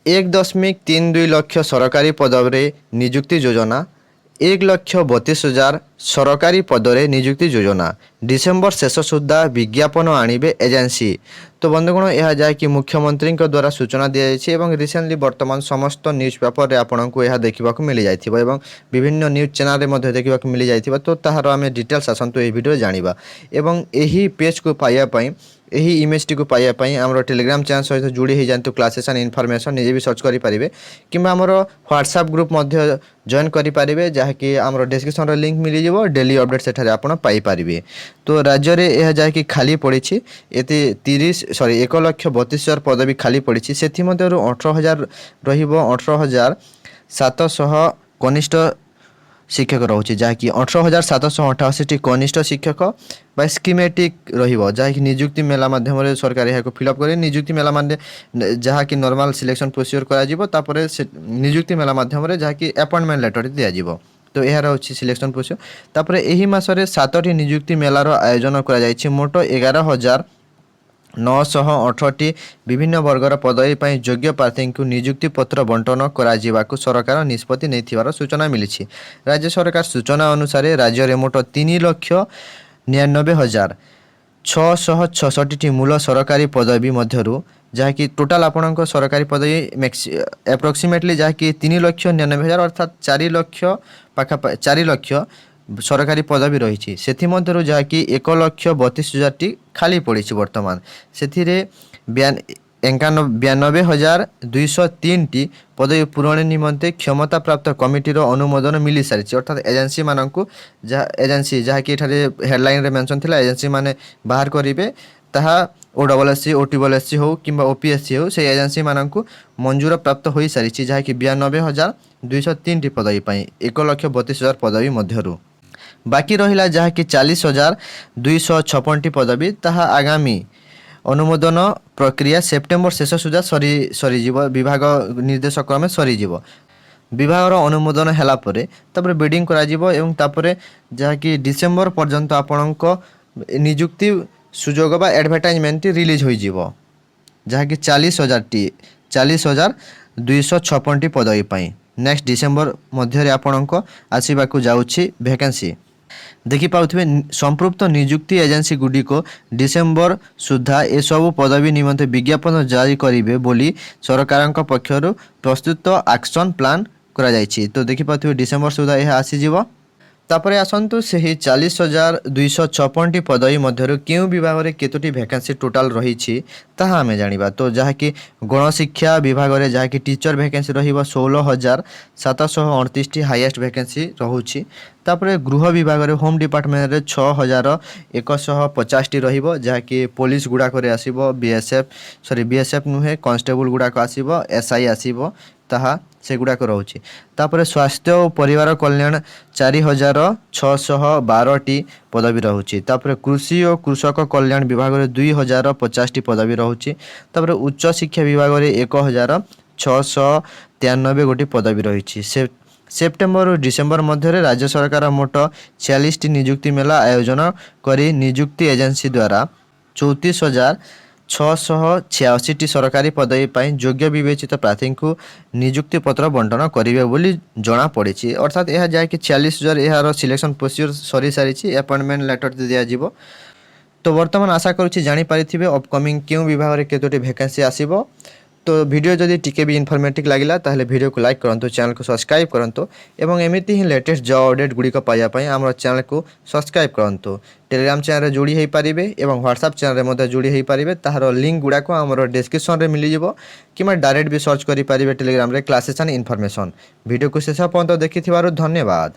1.32 ଲକ୍ଷ ସରକାରୀ ପଦରେ ନିଯୁକ୍ତି ଯୋଜନା 1,32,000 ସରକାରୀ ପଦରେ ନିଯୁକ୍ତି ଯୋଜନା ଡିସେମ୍ବର ଶେଷ ସୁଦ୍ଧା ବିଜ୍ଞାପନ ଆଣିବେ ଏଜେନ୍ସି। ତ ବନ୍ଧୁଗଣ ଏହା ଯାହାକି ମୁଖ୍ୟମନ୍ତ୍ରୀଙ୍କ ଦ୍ୱାରା ସୂଚନା ଦିଆଯାଇଛି ଏବଂ ରିସେଣ୍ଟଲି ବର୍ତ୍ତମାନ ସମସ୍ତ ନ୍ୟୁଜ୍ ପେପରରେ ଆପଣଙ୍କୁ ଏହା ଦେଖିବାକୁ ମିଳିଯାଇଥିବ ଏବଂ ବିଭିନ୍ନ ନ୍ୟୁଜ୍ ଚ୍ୟାନେଲରେ ମଧ୍ୟ ଦେଖିବାକୁ ମିଳିଯାଇଥିବ। ତ ତାହାର ଆମେ ଡିଟେଲ୍ସ ଆସନ୍ତୁ ଏହି ଭିଡ଼ିଓରେ ଜାଣିବା ଏବଂ ଏହି ପେଜ୍କୁ ପାଇବା ପାଇଁ ଏହି ଇମେଜଟିକୁ ପାଇବା ପାଇଁ ଆମର ଟେଲିଗ୍ରାମ ଚ୍ୟାନେଲ ସହିତ ଯୋଡ଼ି ହୋଇଯାଆନ୍ତୁ କ୍ଲାसेସ୍ ଆଣ୍ଡ ଇନଫର୍ମେସନ୍ ନିଜେ ବି ସର୍ଚ୍ଚ କରିପାରିବେ କିମ୍ବା ଆମର ହ୍ୱାଟ୍ସଆପ୍ ଗ୍ରୁପ୍ ମଧ୍ୟ ଜଏନ୍ କରିପାରିବେ ଯାହାକି ଆମର ଡେସ୍କ୍ରିପସନ୍ରେ ଲିଙ୍କ୍ ମିଳିଯିବ ଡେଲି ଅପଡ଼େଟ୍ ସେଠାରେ ଆପଣ ପାଇପାରିବେ। ତ ରାଜ୍ୟରେ ଏହା ଯାହାକି ଖାଲି ପଡ଼ିଛି ଏତେ 1,32,000 ପଦବୀ ଖାଲି ପଡ଼ିଛି ସେଥିମଧ୍ୟରୁ 18,000 ରହିବ 18,700 କନିଷ୍ଠ ଶିକ୍ଷକ ରହୁଛି ଯାହାକି 18,788ଟି କନିଷ୍ଠ ଶିକ୍ଷକ ବା ସ୍କିମେଟିକ୍ ରହିବ ଯାହାକି ନିଯୁକ୍ତି ମେଲା ମାଧ୍ୟମରେ ସରକାର ଏହାକୁ ଫିଲ୍ଅପ୍ କରି ନିଯୁକ୍ତି ମେଲା ମାନେ ଯାହାକି ନର୍ମାଲ୍ ସିଲେକ୍ସନ୍ ପ୍ରୋସିଓର କରାଯିବ ତାପରେ ସେ ନିଯୁକ୍ତି ମେଲା ମାଧ୍ୟମରେ ଯାହାକି ଆପଏଣ୍ଟମେଣ୍ଟ ଲେଟର ଦିଆଯିବ। ତ ଏହା ହେଉଛି ସିଲେକ୍ସନ୍ ପ୍ରୋସିଓର। ତାପରେ ଏହି ମାସରେ 7ଟି ନିଯୁକ୍ତି ମେଲାର ଆୟୋଜନ କରାଯାଇଛି ମୋଟ 11,918ଟି ବିଭିନ୍ନ ବର୍ଗର ପଦବୀ ପାଇଁ ଯୋଗ୍ୟ ପ୍ରାର୍ଥୀଙ୍କୁ ନିଯୁକ୍ତି ପତ୍ର ବଣ୍ଟନ କରାଯିବାକୁ ସରକାର ନିଷ୍ପତ୍ତି ନେଇଥିବାର ସୂଚନା ମିଳିଛି। ରାଜ୍ୟ ସରକାର ସୂଚନା ଅନୁସାରେ ରାଜ୍ୟରେ ମୋଟ 3,99,666ଟି ମୂଳ ସରକାରୀ ପଦବୀ ମଧ୍ୟରୁ ଯାହାକି ଟୋଟାଲ ଆପଣଙ୍କ ସରକାରୀ ପଦବୀ ଆପ୍ରୋକ୍ସିମେଟଲି ଯାହାକି 3,99,000 ଅର୍ଥାତ୍ 4 ଲକ୍ଷ ପାଖାପାଖି 4 ଲକ୍ଷ ସରକାରୀ ପଦବୀ ରହିଛି ସେଥିମଧ୍ୟରୁ ଯାହାକି 1,32,000ଟି ଖାଲି ପଡ଼ିଛି ବର୍ତ୍ତମାନ ସେଥିରେ 92,203ଟି ପଦବୀ ପୂରଣ ନିମନ୍ତେ କ୍ଷମତାପ୍ରାପ୍ତ କମିଟିର ଅନୁମୋଦନ ମିଳିସାରିଛି ଅର୍ଥାତ୍ ଏଜେନ୍ସିମାନଙ୍କୁ ଏଜେନ୍ସି ଯାହାକି ଏଠାରେ ହେଡ଼ଲାଇନ୍ରେ ମେନସନ୍ ଥିଲା ଏଜେନ୍ସି ମାନେ ବାହାର କରିବେ ତାହା OSSC OTSC ହେଉ କିମ୍ବା OPSC ହେଉ ସେହି ଏଜେନ୍ସିମାନଙ୍କୁ ମଞ୍ଜୁର ପ୍ରାପ୍ତ ହୋଇସାରିଛି ଯାହାକି 92,203ଟି ପଦବୀ ପାଇଁ 1,32,000 ପଦବୀ ମଧ୍ୟରୁ ବାକି ରହିଲା ଯାହାକି 40,256ଟି ପଦବୀ ତାହା ଆଗାମୀ ଅନୁମୋଦନ ପ୍ରକ୍ରିୟା ସେପ୍ଟେମ୍ବର ଶେଷ ସୁଦ୍ଧା ସରିଯିବ ବିଭାଗ ନିର୍ଦ୍ଦେଶ କ୍ରମେ ସରିଯିବ। ବିଭାଗର ଅନୁମୋଦନ ହେଲା ପରେ ତାପରେ ବିଡ଼ିଂ କରାଯିବ ଏବଂ ତାପରେ ଯାହାକି ଡିସେମ୍ବର ପର୍ଯ୍ୟନ୍ତ ଆପଣଙ୍କ ନିଯୁକ୍ତି ସୁଯୋଗ ବା ଆଡ଼ଭର୍ଟାଇଜମେଣ୍ଟଟି ରିଲିଜ୍ ହୋଇଯିବ ଯାହାକି 40,256ଟି ପଦବୀ ପାଇଁ ନେକ୍ସଟ ଡିସେମ୍ବର ମଧ୍ୟରେ ଆପଣଙ୍କ ଆସିବାକୁ ଯାଉଛି ଭ୍ୟାକେନ୍ସି। ଦେଖିପାରୁଥିବେ ସମ୍ପୃକ୍ତ ନିଯୁକ୍ତି ଏଜେନ୍ସିଗୁଡ଼ିକ ଡିସେମ୍ବର ସୁଦ୍ଧା ଏସବୁ ପଦବୀ ନିମନ୍ତେ ବିଜ୍ଞାପନ ଜାରି କରିବେ ବୋଲି ସରକାରଙ୍କ ପକ୍ଷରୁ ପ୍ରସ୍ତୁତ ଆକ୍ସନ୍ ପ୍ଲାନ୍ କରାଯାଇଛି। ତ ଦେଖିପାରୁଥିବେ ଡିସେମ୍ବର ସୁଦ୍ଧା ଏହା ଆସିଯିବ। ତାପରେ ଆସନ୍ତୁ ସେହି 40,256ଟି ପଦବୀ ମଧ୍ୟରୁ କେଉଁ ବିଭାଗରେ କେତୋଟି ଭ୍ୟାକେନ୍ସି ଟୋଟାଲ ରହିଛି ତାହା ଆମେ ଜାଣିବା। ତ ଯାହାକି ଗଣଶିକ୍ଷା ବିଭାଗରେ ଯାହାକି ଟିଚର ଭ୍ୟାକେନ୍ସି ରହିବ 16,738ଟି ହାଇଏଷ୍ଟ ଭ୍ୟାକେନ୍ସି ରହୁଛି। ତାପରେ ଗୃହ ବିଭାଗରେ ହୋମ୍ ଡିପାର୍ଟମେଣ୍ଟରେ 6,150ଟି ରହିବ ଯାହାକି ପୋଲିସ ଗୁଡ଼ାକରେ ଆସିବ ବିଏସ୍ଏଫ୍ ନୁହେଁ କନଷ୍ଟେବଲ ଗୁଡ଼ାକ ଆସିବ SI ଆସିବ ତାହା ସେଗୁଡ଼ାକ ରହୁଛି। ତାପରେ ସ୍ୱାସ୍ଥ୍ୟ ଓ ପରିବାର କଲ୍ୟାଣ 4,612ଟି ପଦବୀ ରହୁଛି। ତାପରେ କୃଷି ଓ କୃଷକ କଲ୍ୟାଣ ବିଭାଗରେ 2,050ଟି ପଦବୀ ରହୁଛି। ତାପରେ ଉଚ୍ଚଶିକ୍ଷା ବିଭାଗରେ 1,693 ଗୋଟି ପଦବୀ ରହିଛି। ସେପ୍ଟେମ୍ବର ଓ ଡିସେମ୍ବର ମଧ୍ୟରେ ରାଜ୍ୟ ସରକାର ମୋଟ 46ଟି ନିଯୁକ୍ତି ମେଲା ଆୟୋଜନ କରି ନିଯୁକ୍ତି ଏଜେନ୍ସି ଦ୍ୱାରା 34,686ଟି ସରକାରୀ ପଦବୀ ପାଇଁ ଯୋଗ୍ୟ ବିବେଚିତ ପ୍ରାର୍ଥୀଙ୍କୁ ନିଯୁକ୍ତି ପତ୍ର ବଣ୍ଟନ କରିବେ ବୋଲି ଜଣାପଡ଼ିଛି। ଅର୍ଥାତ୍ ଏହା ଯାହାକି 46,000 ଏହାର ସିଲେକ୍ସନ୍ ପ୍ରୋସିଓର ସରିସାରିଛି ଆପଏଣ୍ଟମେଣ୍ଟ ଲେଟର ଦିଆଯିବ। ତ ବର୍ତ୍ତମାନ ଆଶା କରୁଛି ଜାଣିପାରିଥିବେ ଅପକମିଂ କେଉଁ ବିଭାଗରେ କେତୋଟି ଭ୍ୟାକେନ୍ସି ଆସିବ। ତ ଭିଡ଼ିଓ ଯଦି ଟିକେ ବି ଇନଫର୍ମେଟିଭ୍ ଲାଗିଲା ତାହେଲେ ଭିଡ଼ିଓକୁ ଲାଇକ୍ କରନ୍ତୁ ଚ୍ୟାନେଲକୁ ସବସ୍କ୍ରାଇବ୍ କରନ୍ତୁ ଏବଂ ଏମିତି ହିଁ ଲେଟେଷ୍ଟ ଜବ୍ ଅପଡ଼େଟ୍ ଗୁଡ଼ିକ ପାଇବା ପାଇଁ ଆମର ଚ୍ୟାନେଲକୁ ସବସ୍କ୍ରାଇବ୍ କରନ୍ତୁ। ଟେଲିଗ୍ରାମ ଚ୍ୟାନେଲରେ ଯୋଡ଼ି ହୋଇପାରିବେ ଏବଂ ହ୍ୱାଟ୍ସଆପ୍ ଚ୍ୟାନେଲରେ ମଧ୍ୟ ଯୋଡ଼ି ହୋଇପାରିବେ ତାହାର ଲିଙ୍କ୍ ଗୁଡ଼ାକ ଆମର ଡେସ୍କ୍ରିପସନ୍ରେ ମିଳିଯିବ କିମ୍ବା ଡାଇରେକ୍ଟ ବି ସର୍ଚ୍ଚ କରିପାରିବେ ଟେଲିଗ୍ରାମରେ କ୍ଲାसेସ୍ ଆଣ୍ଡ ଇନଫର୍ମେସନ୍। ଭିଡ଼ିଓକୁ ଶେଷ ପର୍ଯ୍ୟନ୍ତ ଦେଖିଥିବାରୁ ଧନ୍ୟବାଦ।